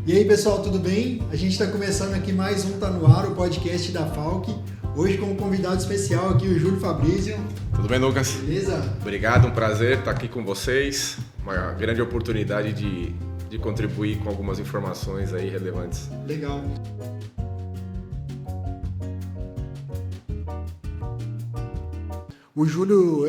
E aí pessoal, tudo bem? A gente está começando aqui mais um Tá No Ar, o podcast da Falck. Hoje com um convidado especial aqui, o Júlio Fabrício. Tudo bem, Lucas? Beleza? Obrigado, um prazer estar aqui com vocês. Uma grande oportunidade de contribuir com algumas informações aí relevantes. Legal. O Júlio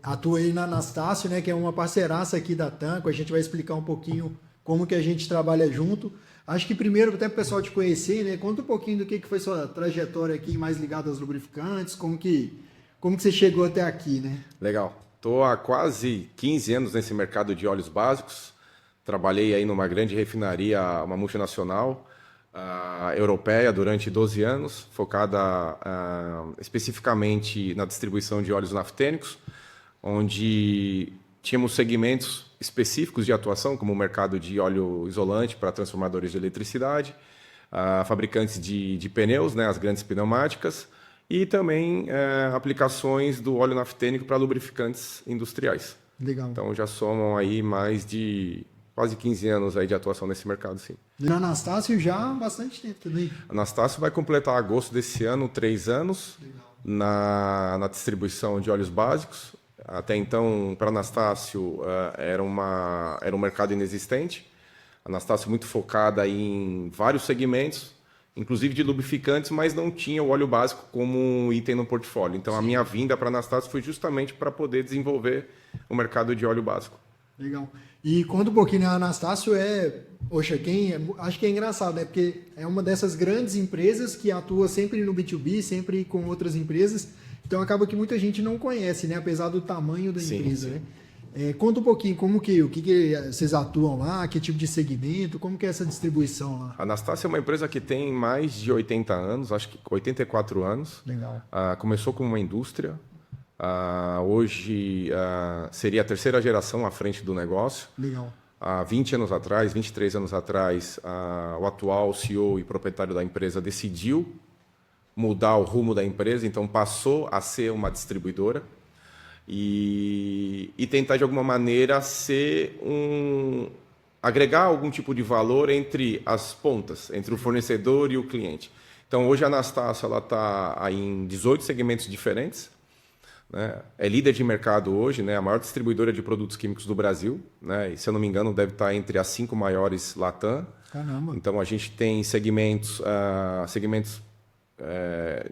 atua aí na Anastácio, né, que é uma parceiraça aqui da Tanco. A gente vai explicar um pouquinho como que a gente trabalha junto. Acho que primeiro, até para o pessoal te conhecer, né, conta um pouquinho do que foi sua trajetória aqui mais ligada aos lubrificantes, como que você chegou até aqui, né? Legal. Estou há quase 15 anos nesse mercado de óleos básicos. Trabalhei aí numa grande refinaria, uma multinacional europeia durante 12 anos, focada especificamente na distribuição de óleos naftênicos, onde tínhamos segmentos específicos de atuação, como o mercado de óleo isolante para transformadores de eletricidade, fabricantes de pneus, né, as grandes pneumáticas, e também aplicações do óleo naftênico para lubrificantes industriais. Legal. Então já somam aí mais de quase 15 anos aí de atuação nesse mercado, sim. Na Anastácio já há bastante tempo também. Anastácio vai completar agosto desse ano 3 anos na distribuição de óleos básicos. Até então, para Anastácio, era um mercado inexistente. Anastácio muito focada em vários segmentos, inclusive de lubrificantes, mas não tinha o óleo básico como um item no portfólio. Então, a minha vinda para Anastácio foi justamente para poder desenvolver o mercado de óleo básico. Legal. E conta um pouquinho, né? A Anastácio poxa, acho que é engraçado, né? Porque é uma dessas grandes empresas que atua sempre no B2B, sempre com outras empresas. Então acaba que muita gente não conhece, né? Apesar do tamanho da empresa, sim. né? Conta um pouquinho o que vocês atuam lá, que tipo de segmento, como que é essa distribuição lá? A Anastácio é uma empresa que tem mais de 80 anos, acho que 84 anos. Legal. Começou como uma indústria. Hoje seria a terceira geração à frente do negócio. Legal. Há 20 anos atrás, 23 anos atrás, o atual CEO e proprietário da empresa decidiu mudar o rumo da empresa, então passou a ser uma distribuidora e tentar, de alguma maneira, agregar algum tipo de valor entre as pontas, entre o fornecedor e o cliente. Então, hoje a Anastácio está em 18 segmentos diferentes. Né? É líder de mercado hoje, né? A maior distribuidora de produtos químicos do Brasil, né? E, se eu não me engano, deve estar entre as 5 maiores Latam. Caramba. Então, a gente tem segmentos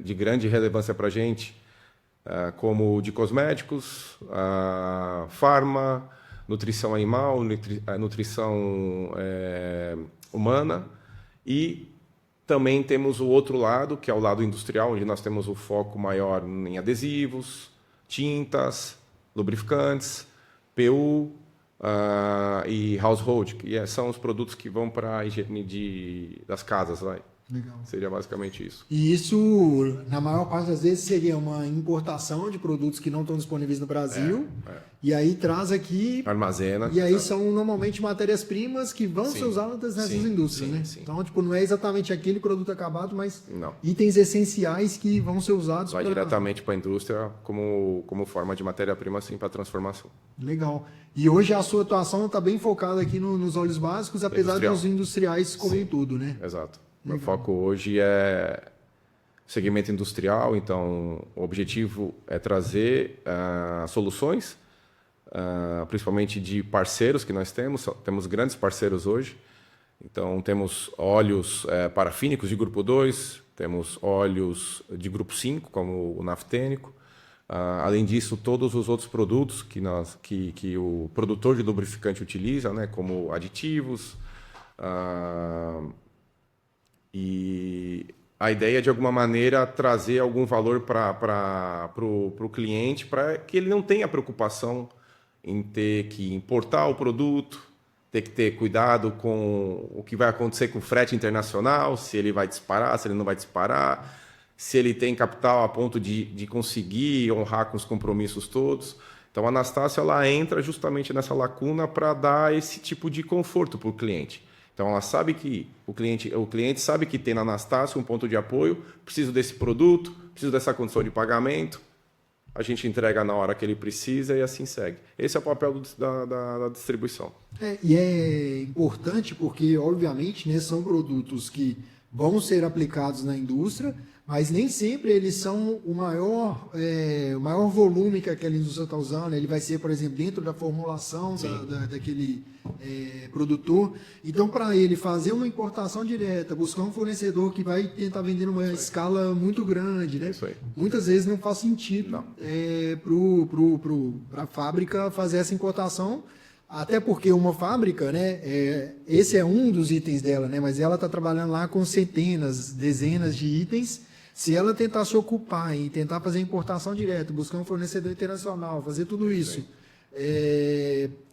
de grande relevância para a gente, como o de cosméticos, farma, nutrição animal, nutrição humana, e também temos o outro lado, que é o lado industrial, onde nós temos o foco maior em adesivos, tintas, lubrificantes, PU e household, que são os produtos que vão para a higiene das casas. Vai. Legal. Seria basicamente isso. E isso, na maior parte das vezes, seria uma importação de produtos que não estão disponíveis no Brasil. E aí traz aqui... Armazena. E aí são normalmente matérias-primas que vão ser usadas nessas indústrias, né? Sim. Então, não é exatamente aquele produto acabado, mas Não. itens essenciais que vão ser usados Vai diretamente para a indústria como forma de matéria-prima, assim, para transformação. Legal. E hoje a sua atuação está bem focada aqui nos óleos básicos, apesar dos industriais como um todo, né? Exato. Meu foco hoje é segmento industrial, então o objetivo é trazer soluções, principalmente de parceiros que nós temos grandes parceiros hoje. Então temos óleos parafínicos de grupo 2, temos óleos de grupo 5, como o naftênico. Além disso, todos os outros produtos que o produtor de lubrificante utiliza, né, como aditivos, e a ideia é, de alguma maneira, trazer algum valor para o cliente, para que ele não tenha preocupação em ter que importar o produto, ter que ter cuidado com o que vai acontecer com o frete internacional, se ele vai disparar, se ele não vai disparar, se ele tem capital a ponto de conseguir honrar com os compromissos todos. Então, a Anastácio ela entra justamente nessa lacuna para dar esse tipo de conforto para o cliente. Então, ela sabe que o cliente sabe que tem na Anastácio um ponto de apoio, preciso desse produto, preciso dessa condição de pagamento, a gente entrega na hora que ele precisa e assim segue. Esse é o papel da distribuição. E é importante porque, obviamente, né, são produtos que vão ser aplicados na indústria, mas nem sempre eles são o maior volume que aquela indústria está usando. Ele vai ser, por exemplo, dentro da formulação daquele produtor. Então, para ele fazer uma importação direta, buscar um fornecedor que vai tentar vender numa escala muito grande, né? Muitas vezes não faz sentido para a fábrica fazer essa importação. Até porque uma fábrica, né, esse é um dos itens dela, né, mas ela está trabalhando lá com centenas, dezenas de itens. Se ela tentar se ocupar e tentar fazer importação direta, buscar um fornecedor internacional, fazer tudo isso,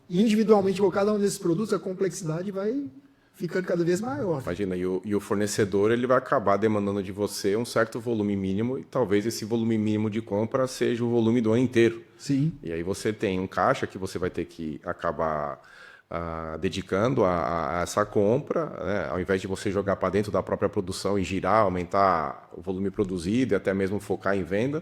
individualmente com cada um desses produtos, a complexidade vai ficando cada vez maior. Imagina, e o fornecedor ele vai acabar demandando de você um certo volume mínimo e talvez esse volume mínimo de compra seja o volume do ano inteiro. Sim. E aí você tem um caixa que você vai ter que acabar dedicando a essa compra, né? Ao invés de você jogar para dentro da própria produção e girar, aumentar o volume produzido e até mesmo focar em venda.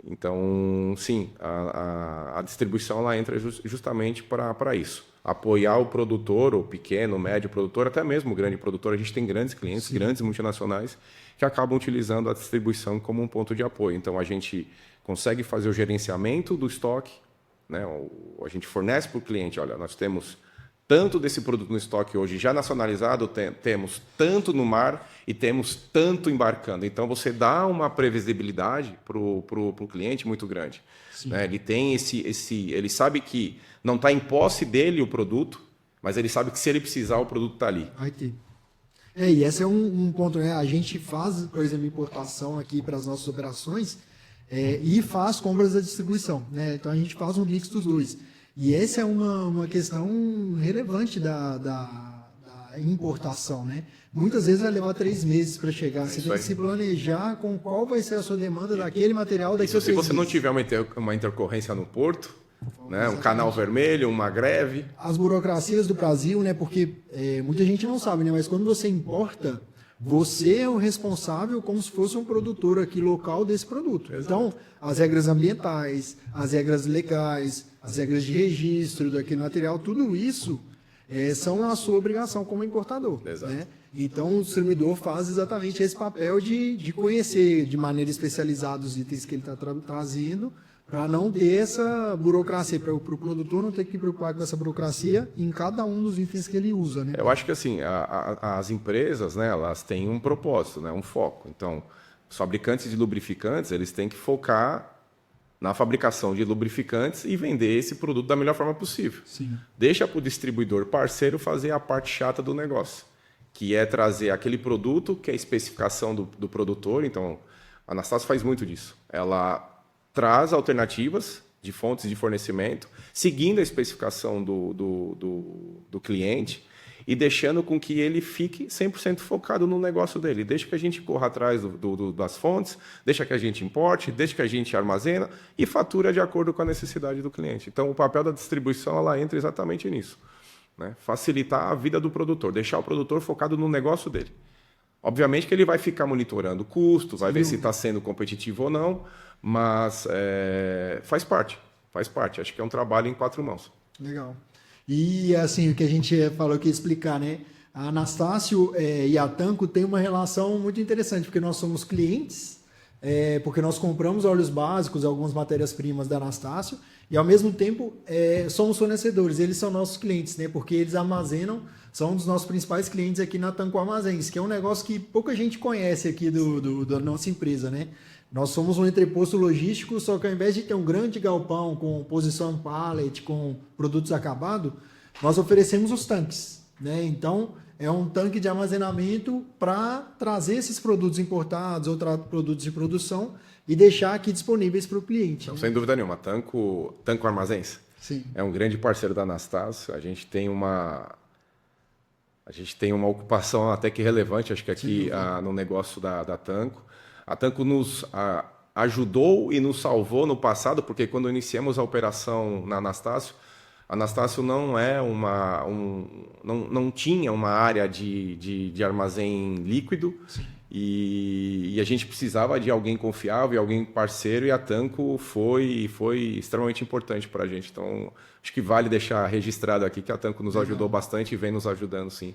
Então, sim, a distribuição ela entra justamente para isso. Apoiar o produtor, o pequeno, o médio produtor, até mesmo o grande produtor. A gente tem grandes clientes, grandes multinacionais, que acabam utilizando a distribuição como um ponto de apoio. Então, a gente consegue fazer o gerenciamento do estoque, né? A gente fornece para o cliente, olha, nós temos tanto desse produto no estoque hoje já nacionalizado, temos tanto no mar e temos tanto embarcando. Então, você dá uma previsibilidade para o cliente muito grande. Né? Ele tem ele sabe que não está em posse dele o produto, mas ele sabe que se ele precisar, o produto está ali. Vai ter. E esse é um ponto, né? A gente faz, por exemplo, importação aqui para as nossas operações e faz compras da distribuição. Né? Então, a gente faz um mix dos dois. E essa é uma questão relevante da importação, né? Muitas vezes vai levar 3 meses para chegar. Você tem que se planejar com qual vai ser a sua demanda daquele material daqui a 3 meses. Se você não tiver uma intercorrência no porto, né, um canal vermelho, uma greve... As burocracias do Brasil, né? Porque muita gente não sabe, né? Mas quando você importa, você é o responsável como se fosse um produtor aqui local desse produto. Exato. Então, as regras ambientais, as regras legais, as regras de registro daquele material, tudo isso são a sua obrigação como importador. Exato. Né? Então, o distribuidor faz exatamente esse papel de conhecer de maneira especializada os itens que ele está trazendo, para não ter essa burocracia, para o produtor não ter que se preocupar com essa burocracia em cada um dos itens que ele usa. Né? Eu acho que assim, as empresas, né, elas têm um propósito, né, um foco. Então, os fabricantes de lubrificantes, eles têm que focar na fabricação de lubrificantes e vender esse produto da melhor forma possível. Sim. Deixa para o distribuidor parceiro fazer a parte chata do negócio, que é trazer aquele produto que é a especificação do produtor. Então, a Anastácio faz muito disso. Ela traz alternativas de fontes de fornecimento, seguindo a especificação do cliente e deixando com que ele fique 100% focado no negócio dele. Deixa que a gente corra atrás das fontes, deixa que a gente importe, deixa que a gente armazena e fatura de acordo com a necessidade do cliente. Então, o papel da distribuição ela entra exatamente nisso. Né? Facilitar a vida do produtor, deixar o produtor focado no negócio dele. Obviamente que ele vai ficar monitorando o custo, vai ver se está sendo competitivo ou não, mas faz parte. Acho que é um trabalho em 4 mãos. Legal. E assim, o que a gente falou que ia explicar, né? A Anastácio e a Tanco têm uma relação muito interessante, porque nós somos clientes, porque nós compramos óleos básicos, algumas matérias-primas da Anastácio, e ao mesmo tempo somos fornecedores, eles são nossos clientes, né? Porque eles armazenam, são um dos nossos principais clientes aqui na Tanco Armazéns, que é um negócio que pouca gente conhece aqui da nossa empresa, né? Nós somos um entreposto logístico, só que ao invés de ter um grande galpão com posição pallet, com produtos acabados, nós oferecemos os tanques. Né? Então, é um tanque de armazenamento para trazer esses produtos importados ou produtos de produção e deixar aqui disponíveis para o cliente. Não, né? Sem dúvida nenhuma. Tanco Armazéns Sim. É um grande parceiro da Anastácio. A gente tem uma ocupação até que relevante, acho que aqui no negócio da Tanco. A Tanco nos ajudou e nos salvou no passado, porque quando iniciamos a operação na Anastácio, a Anastácio não tinha uma área de armazém líquido. Sim. E a gente precisava de alguém confiável, alguém parceiro, e a Tanco foi extremamente importante para a gente. Então, acho que vale deixar registrado aqui que a Tanco nos ajudou bastante e vem nos ajudando, sim.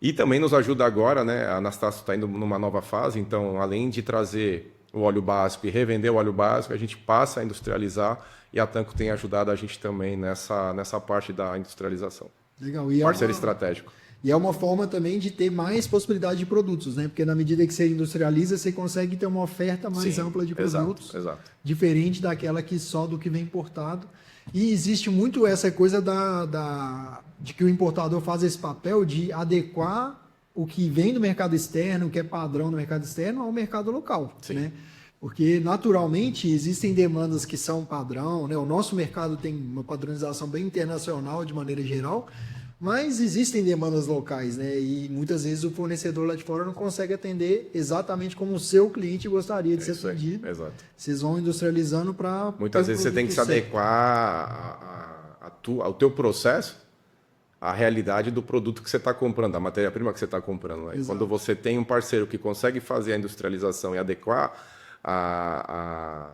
E também nos ajuda agora, né? A Anastácio está indo numa nova fase, então, além de trazer o óleo básico e revender o óleo básico, a gente passa a industrializar, e a Tanco tem ajudado a gente também nessa parte da industrialização. Legal. Parceiro estratégico. E é uma forma também de ter mais possibilidade de produtos, né? Porque na medida que você industrializa, você consegue ter uma oferta mais ampla de produtos, exato. diferente daquela que só do que vem importado. E existe muito essa coisa de que o importador faz esse papel de adequar o que vem do mercado externo, o que é padrão do mercado externo, ao mercado local, né? Porque, naturalmente, existem demandas que são padrão, né? O nosso mercado tem uma padronização bem internacional, de maneira geral, mas existem demandas locais, né? E muitas vezes o fornecedor lá de fora não consegue atender exatamente como o seu cliente gostaria de ser atendido. Exato. Vocês vão industrializando para... Muitas vezes você tem que se adequar ao teu processo à realidade do produto que você está comprando, a matéria-prima que você está comprando. Né? Quando você tem um parceiro que consegue fazer a industrialização e adequar a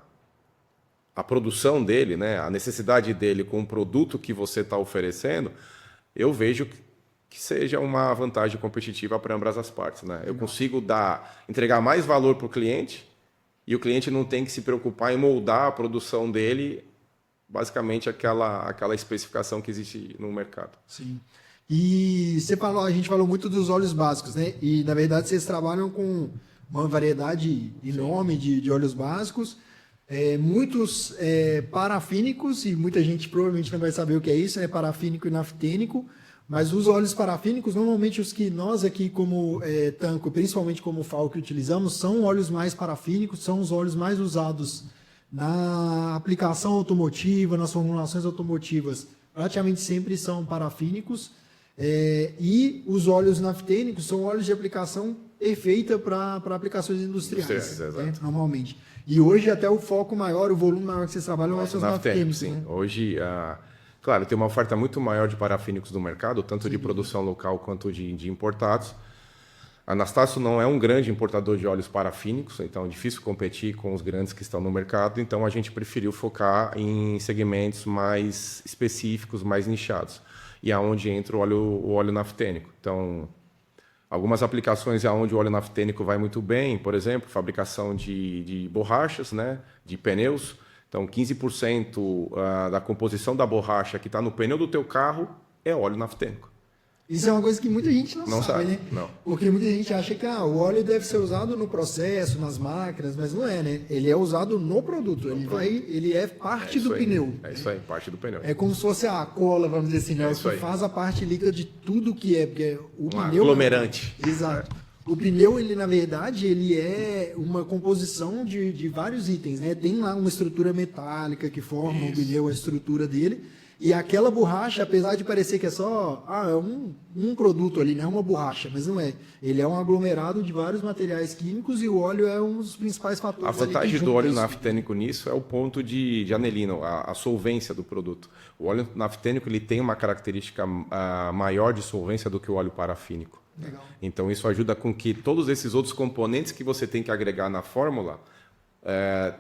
produção dele, né? A necessidade dele com o produto que você está oferecendo, eu vejo que seja uma vantagem competitiva para ambas as partes, né? Eu consigo entregar mais valor para o cliente, e o cliente não tem que se preocupar em moldar a produção dele, basicamente aquela especificação que existe no mercado. Sim. E a gente falou muito dos óleos básicos, né? E na verdade vocês trabalham com uma variedade enorme de óleos básicos, muitos parafínicos, e muita gente provavelmente não vai saber o que é isso, é parafínico e naftênico, mas os óleos parafínicos, normalmente os que nós aqui como Tanco, principalmente como Falck, utilizamos, são óleos mais parafínicos, são os óleos mais usados na aplicação automotiva, nas formulações automotivas, praticamente sempre são parafínicos, e os óleos naftênicos são óleos de aplicação perfeita para aplicações industriais, né, normalmente. E hoje até o foco maior, o volume maior que vocês trabalham é os seus naftênicos. Sim. Né? Hoje, claro, tem uma oferta muito maior de parafínicos no mercado, tanto de produção local quanto de importados. A Anastácio não é um grande importador de óleos parafínicos, então é difícil competir com os grandes que estão no mercado, então a gente preferiu focar em segmentos mais específicos, mais nichados, e aonde entra o óleo naftênico. Então, algumas aplicações onde o óleo naftênico vai muito bem, por exemplo, fabricação de borrachas, né, de pneus. Então, 15% da composição da borracha que está no pneu do teu carro é óleo naftênico. Isso é uma coisa que muita gente não sabe, né? Não. Porque muita gente acha que o óleo deve ser usado no processo, nas máquinas, mas não é, né? Ele é usado no produto, ele é parte do pneu. É isso aí, parte do pneu. É como se fosse a cola, vamos dizer assim, né? Que faz a parte líquida de tudo que é, porque o pneu... aglomerante. Exato. O pneu, ele na verdade, ele é uma composição de vários itens, né? Tem lá uma estrutura metálica que forma o pneu, a estrutura dele. E aquela borracha, apesar de parecer que é só um produto ali, né? Uma borracha, mas não é. Ele é um aglomerado de vários materiais químicos e o óleo é um dos principais fatores. A vantagem do óleo naftênico nisso é o ponto de anelino, a solvência do produto. O óleo naftênico ele tem uma característica maior de solvência do que o óleo parafínico. Legal. Então isso ajuda com que todos esses outros componentes que você tem que agregar na fórmula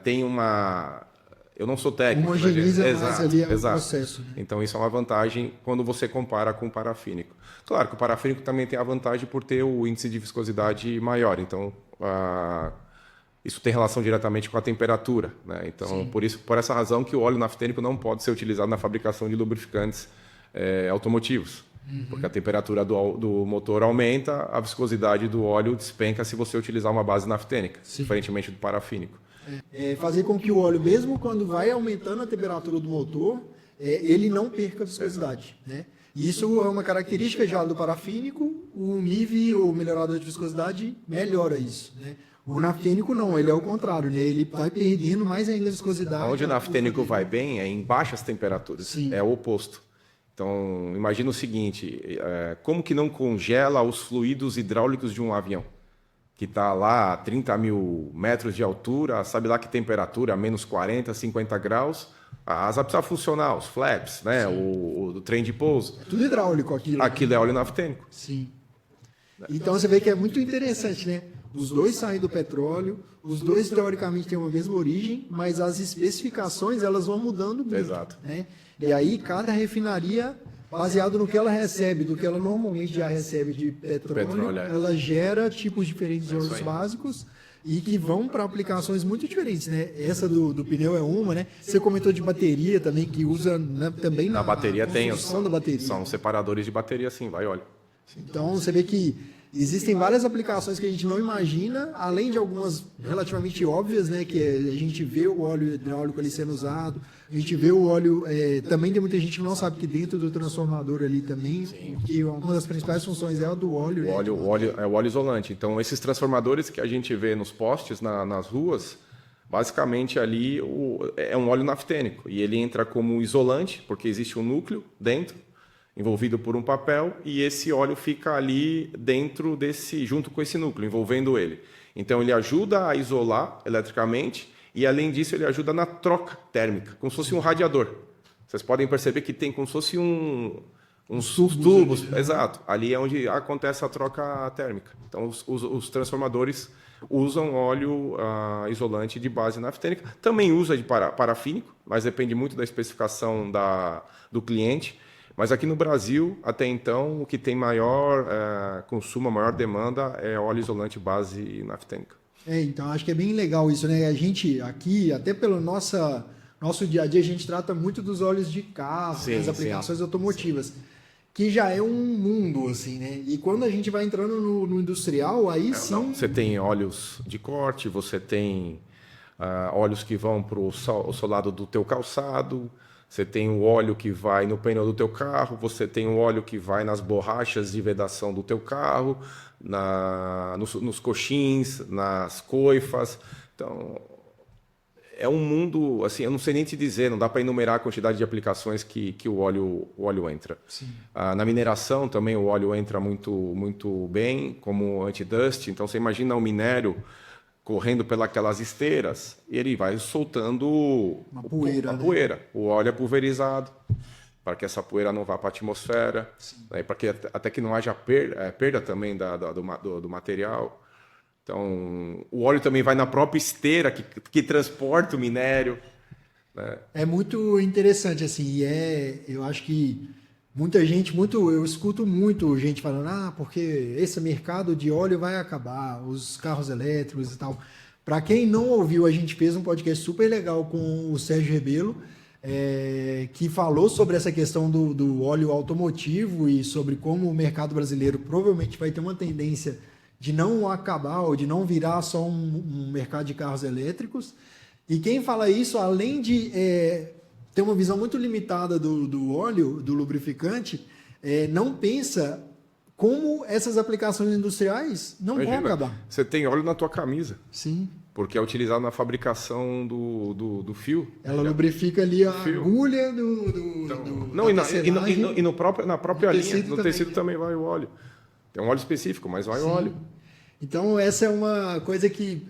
tenham uma... Eu não sou técnico. Homogeneiza mais ali o processo. Né? Então, isso é uma vantagem quando você compara com o parafínico. Claro que o parafínico também tem a vantagem por ter o índice de viscosidade maior. Então, isso tem relação diretamente com a temperatura. Né? Então, por essa razão que o óleo naftênico não pode ser utilizado na fabricação de lubrificantes automotivos. Porque a temperatura do motor aumenta, a viscosidade do óleo despenca se você utilizar uma base naftênica, diferentemente do parafínico. Fazer com que o óleo, mesmo quando vai aumentando a temperatura do motor, ele não perca a viscosidade. Né? Isso é uma característica já do parafínico, o MIV, o melhorador de viscosidade, melhora isso. Né? O naftênico não, ele é o contrário, né? Ele vai perdendo mais ainda a viscosidade. Onde o naftênico vai bem é em baixas temperaturas, Sim. É o oposto. Então, imagina o seguinte, como que não congela os fluidos hidráulicos de um avião? Que está lá a 30 mil metros de altura, sabe lá que temperatura, menos 40, 50 graus, a asa precisa funcionar, os flaps, né? o trem de pouso. É tudo hidráulico aquilo. Aquilo é óleo naftênico. Sim. Então você vê que é muito interessante, né? os dois saem do petróleo, os dois teoricamente têm uma mesma origem, mas as especificações elas vão mudando muito. Exato. Né? E aí cada refinaria, baseado no que ela recebe, do que ela normalmente já recebe de petróleo, ela gera tipos diferentes de óleos básicos e que vão para aplicações muito diferentes, né? Essa do pneu é uma, né? Você comentou de bateria também, que usa, né, também na bateria tem da bateria. São separadores de bateria, sim, vai óleo. Então você vê que existem várias aplicações que a gente não imagina, além de algumas relativamente óbvias, né? Que a gente vê o óleo hidráulico ali sendo usado, a gente vê o óleo. Também tem muita gente que não sabe que dentro do transformador ali também, que uma das principais funções é a do óleo. O óleo é o óleo isolante. Então, esses transformadores que a gente vê nos postes, nas ruas, basicamente ali é um óleo naftênico. E ele entra como isolante, porque existe um núcleo dentro, envolvido por um papel, e esse óleo fica ali dentro junto com esse núcleo, envolvendo ele. Então ele ajuda a isolar eletricamente e, além disso, ele ajuda na troca térmica, como se fosse um radiador. Vocês podem perceber que tem como se fosse uns tubos. Ali, né? Exato. Ali é onde acontece a troca térmica. Então os transformadores usam óleo isolante de base naftênica. Também usa de parafínico, mas depende muito da especificação do cliente. Mas aqui no Brasil, até então, o que tem maior consumo, maior demanda é óleo isolante base naftênica. Então acho que é bem legal isso, né? A gente aqui, até pelo nosso dia a dia, a gente trata muito dos óleos de carro, das aplicações automotivas, que já é um mundo, assim, né? E quando a gente vai entrando no industrial, aí sim... Não, você tem óleos de corte, você tem óleos que vão para o solado do teu calçado, você tem o óleo que vai no pneu do teu carro, você tem o óleo que vai nas borrachas de vedação do teu carro, nos coxins, nas coifas. Então, é um mundo, assim, eu não sei nem te dizer, não dá para enumerar a quantidade de aplicações que o óleo entra. Na mineração também o óleo entra muito, muito bem, como anti-dust. Então, você imagina o minério correndo pelas esteiras, e ele vai soltando uma poeira. Poeira. O óleo é pulverizado para que essa poeira não vá para a atmosfera, né, para que até que não haja perda também do material. Então, o óleo também vai na própria esteira que transporta o minério. Né? É muito interessante, assim, eu acho que eu escuto muito gente falando, porque esse mercado de óleo vai acabar, os carros elétricos e tal. Para quem não ouviu, a gente fez um podcast super legal com o Sérgio Rebelo, que falou sobre essa questão do óleo automotivo e sobre como o mercado brasileiro provavelmente vai ter uma tendência de não acabar ou de não virar só um mercado de carros elétricos. E quem fala isso, além de ter uma visão muito limitada do óleo, do lubrificante, não pensa como essas aplicações industriais não vão acabar. Você tem óleo na tua camisa. Sim. Porque é utilizado na fabricação do fio. Ela lubrifica ali a agulha na própria linha, no tecido também vai o óleo. Tem um óleo específico, mas vai o óleo. Então, essa é uma coisa que...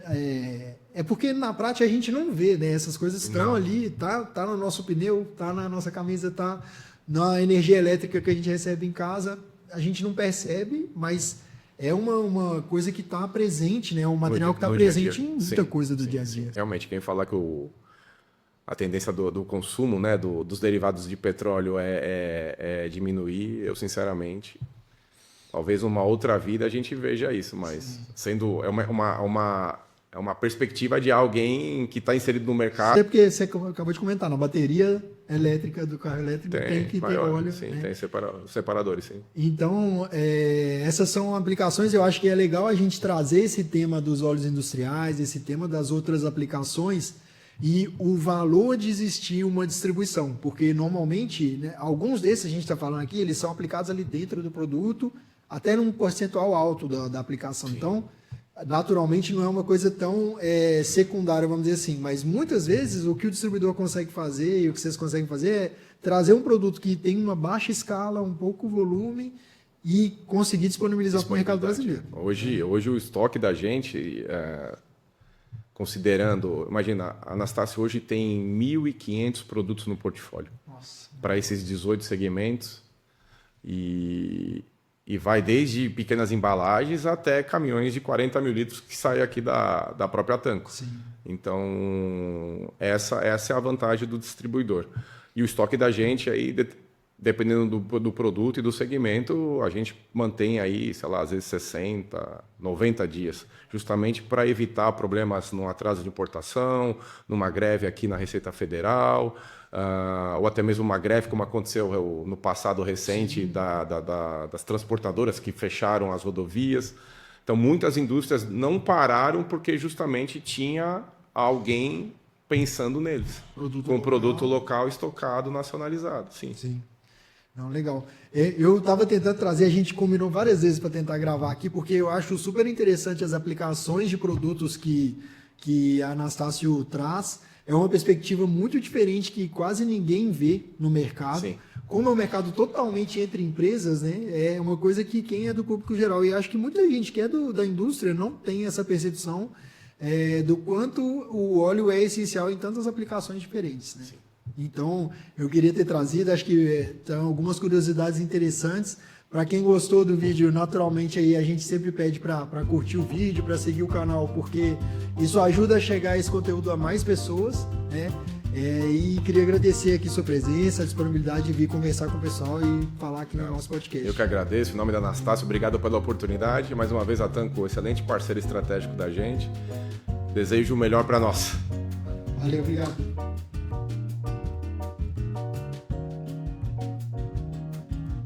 É porque na prática a gente não vê, né? Essas coisas estão ali, tá no nosso pneu, tá na nossa camisa, tá na energia elétrica que a gente recebe em casa. A gente não percebe, mas é uma coisa que está presente, né? Um material que está presente em muita coisa do dia a dia. Realmente, quem fala que a tendência do consumo, né, dos derivados de petróleo é diminuir, eu sinceramente... Talvez uma outra vida a gente veja isso, mas é uma perspectiva de alguém que está inserido no mercado. É porque você acabou de comentar, na bateria elétrica do carro elétrico tem que ter óleo. Sim, né? Tem separadores, sim. Então, essas são aplicações, eu acho que é legal a gente trazer esse tema dos óleos industriais, esse tema das outras aplicações e o valor de existir uma distribuição, porque normalmente, né, alguns desses a gente está falando aqui, eles são aplicados ali dentro do produto, até num percentual alto da aplicação. Sim. Então, naturalmente, não é uma coisa tão secundária, vamos dizer assim. Mas, muitas vezes, o que o distribuidor consegue fazer e o que vocês conseguem fazer é trazer um produto que tem uma baixa escala, um pouco volume e conseguir disponibilizar para o mercado brasileiro. Hoje o estoque da gente, considerando... Imagina, a Anastácio hoje tem 1.500 produtos no portfólio. Para esses 18 segmentos. E E vai desde pequenas embalagens até caminhões de 40 mil litros que saem aqui da própria Tanco. Sim. Então, essa é a vantagem do distribuidor. E o estoque da gente, aí, dependendo do produto e do segmento, a gente mantém aí, sei lá, às vezes 60, 90 dias, justamente para evitar problemas no atraso de importação, numa greve aqui na Receita Federal, ou até mesmo uma greve como aconteceu no passado recente das transportadoras que fecharam as rodovias. Então, muitas indústrias não pararam porque justamente tinha alguém pensando neles, com o produto local estocado, nacionalizado. Sim. Sim. Não, legal. Eu estava tentando trazer, a gente combinou várias vezes para tentar gravar aqui, porque eu acho super interessante as aplicações de produtos que a Anastácio traz. É uma perspectiva muito diferente que quase ninguém vê no mercado. Sim. Como é um mercado totalmente entre empresas, né? É uma coisa que quem é do público geral, e acho que muita gente que é da indústria não tem essa percepção do quanto o óleo é essencial em tantas aplicações diferentes, né? Então, eu queria ter trazido, acho que tem algumas curiosidades interessantes. Para quem gostou do vídeo, naturalmente aí a gente sempre pede para curtir o vídeo, para seguir o canal, porque isso ajuda a chegar esse conteúdo a mais pessoas, né? E queria agradecer aqui sua presença, a disponibilidade de vir conversar com o pessoal e falar aqui no nosso podcast. Eu que agradeço, em nome da Anastácio, obrigado pela oportunidade. Mais uma vez, a Tanco, excelente parceiro estratégico da gente. Desejo o melhor para nós. Valeu, obrigado.